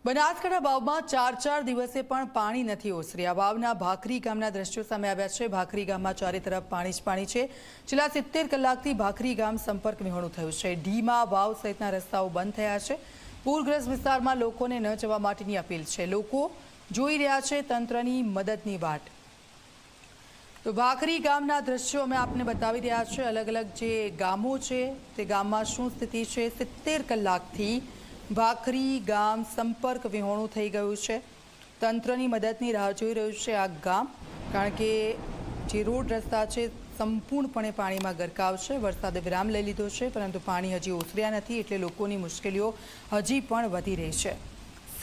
બનાસકાંઠા વાવમાં ચાર દિવસે પણ પાણી નથી ઓસર્યા। વાવના ભાખરી ગામના દ્રશ્યો સામે આવ્યા છે। ભાખરી ગામમાં ચારે તરફ પાણી જ પાણી છે। છેલ્લા 70 કલાકથી ભાખરી ગામ સંપર્ક વિહોણું થયું છે। ઢીમા વાવ સહિતના રસ્તાઓ બંધ થયા છે। પૂરગ્રસ્ત વિસ્તારમાં લોકોને ન જવા માટેની અપીલ છે। લોકો જોઈ રહ્યા છે તંત્રની મદદની વાટ। તો ભાખરી ગામના દ્રશ્યો અમે આપને બતાવી રહ્યા છે। અલગ અલગ જે ગામો છે તે ગામમાં શું સ્થિતિ છે। 70 કલાકથી ભાખરી ગામ સંપર્ક વિહોણું થઈ ગયું છે। તંત્રની મદદની રાહ જોઈ રહ્યું છે આ ગામ, કારણ કે જે રોડ રસ્તા છે સંપૂર્ણપણે પાણીમાં ગરકાવ છે। વરસાદે વિરામ લઈ લીધો છે, પરંતુ પાણી હજી ઓસર્યા નથી, એટલે લોકોની મુશ્કેલીઓ હજી પણ વધી રહી છે।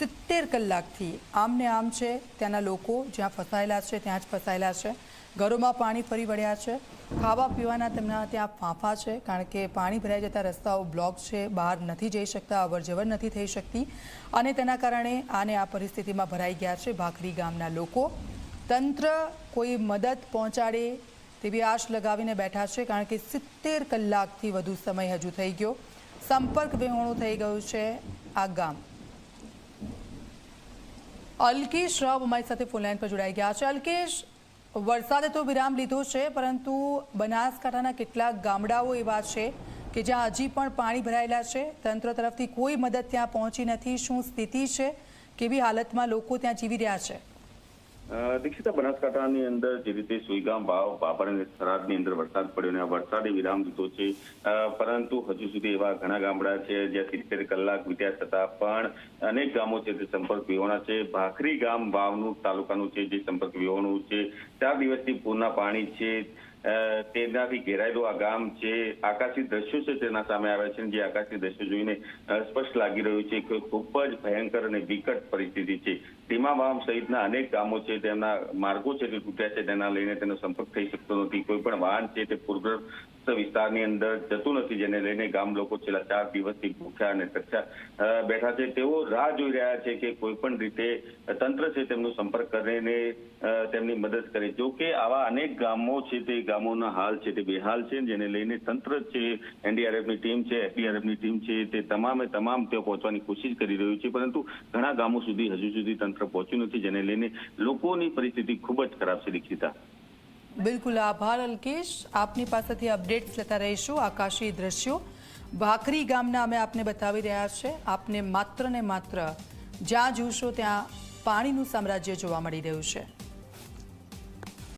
70 કલાકથી આમને આમ છે। ત્યાંના લોકો જ્યાં ફસાયેલા છે ત્યાં જ ફસાયેલા છે। ઘરોમાં પાણી ફરી વળ્યા છે। ખાવા પીવાના તેમના ત્યાં ફાંફા છે, કારણ કે પાણી ભરાઈ જતા રસ્તાઓ બ્લોક છે, બહાર નથી જઈ શકતા, અવરજવર નથી થઈ શકતી, અને તેના કારણે આ પરિસ્થિતિમાં ભરાઈ ગયા છે ભાખરી ગામના લોકો। તંત્ર કોઈ મદદ પહોંચાડે તેવી આશ લગાવીને બેઠા છે, કારણ કે 70 કલાકથી વધુ સમય હજુ થઈ ગયો। સંપર્ક વિહોણું થઈ ગયું છે આ ગામ। અલ્કેશ રાવ અમારી સાથે ફોનલાઈન પર જોડાઈ ગયા છે। અલ્કેશ, વરસાદે તો વિરામ લીધો છે, પરંતુ બનાસકાંઠાના કેટલાક ગામડાઓ એવા છે કે જ્યાં હજી પણ પાણી ભરાયેલા છે। તંત્ર તરફથી કોઈ મદદ ત્યાં પહોંચી નથી। શું સ્થિતિ છે? કેવી હાલતમાં લોકો ત્યાં જીવી રહ્યા છે? દીક્ષિતા, બનાસકાંઠાની અંદર જે રીતે સુઈગામ, વાવ, બાબર અને થરાદની અંદર વરસાદ પડ્યો અને વરસાદે વિરામ લીધો છે, પરંતુ હજુ સુધી એવા ઘણા ગામડા છે જ્યાં 70 કલાક વીત્યા છતાં પણ અનેક ગામો છે તે સંપર્ક વિહોણા છે। ભાખરી ગામ વાવનું તાલુકાનું છે જે સંપર્ક વિહોણું છે। 4 દિવસથી પૂરના પાણી છે, તેનાથી ઘેરાયેલું આ ગામ છે। આકાશી દ્રશ્યો છે તેના સામે આવ્યા છે, જે આકાશી દ્રશ્યો જોઈને સ્પષ્ટ લાગી રહ્યું છે કે ખૂબ જ ભયંકર અને વિકટ પરિસ્થિતિ છે। ટીમા વાવ સહિતના અનેક ગામો છે તેમના માર્ગો છે તે તૂટ્યા છે, તેના લઈને તેનો સંપર્ક થઈ શકતો નથી। કોઈ પણ વાહન છે તે પૂરગ્રસ્ત વિસ્તારની અંદર જતું નથી, જેને લઈને ગામ લોકો છેલ્લા 4 દિવસથી ભૂખ્યા અને તરસ્યા બેઠા છે। તેઓ રાહ જોઈ રહ્યા છે કે કોઈ પણ રીતે તંત્ર છે તેમનો સંપર્ક કરીને તેમની મદદ કરે। જો કે આવા અનેક ગામો છે તે ગામોના હાલ છે તે બેહાલ છે, જેને લઈને તંત્ર છે, એનડીઆરએફની ટીમ છે, એસડીઆરએફની ટીમ છે, તે તમામ ત્યાં પહોંચવાની કોશિશ કરી રહ્યું છે, પરંતુ ઘણા ગામો સુધી હજુ સુધી તંત્ર પહોંચ્યું નથી, જેને લઈને લોકોની પરિસ્થિતિ ખૂબ જ ખરાબ છે। દીક્ષિતા, બિલકુલ આભાર અલ્કેશ। આપની પાસેથી અપડેટ્સ લેતા રહીશું। આકાશી દ્રશ્યો ભાખરી ગામના અમે આપને બતાવી રહ્યા છે। આપને માત્ર ને માત્ર જ્યાં જોશો ત્યાં પાણીનું સામ્રાજ્ય જોવા મળી રહ્યું છે।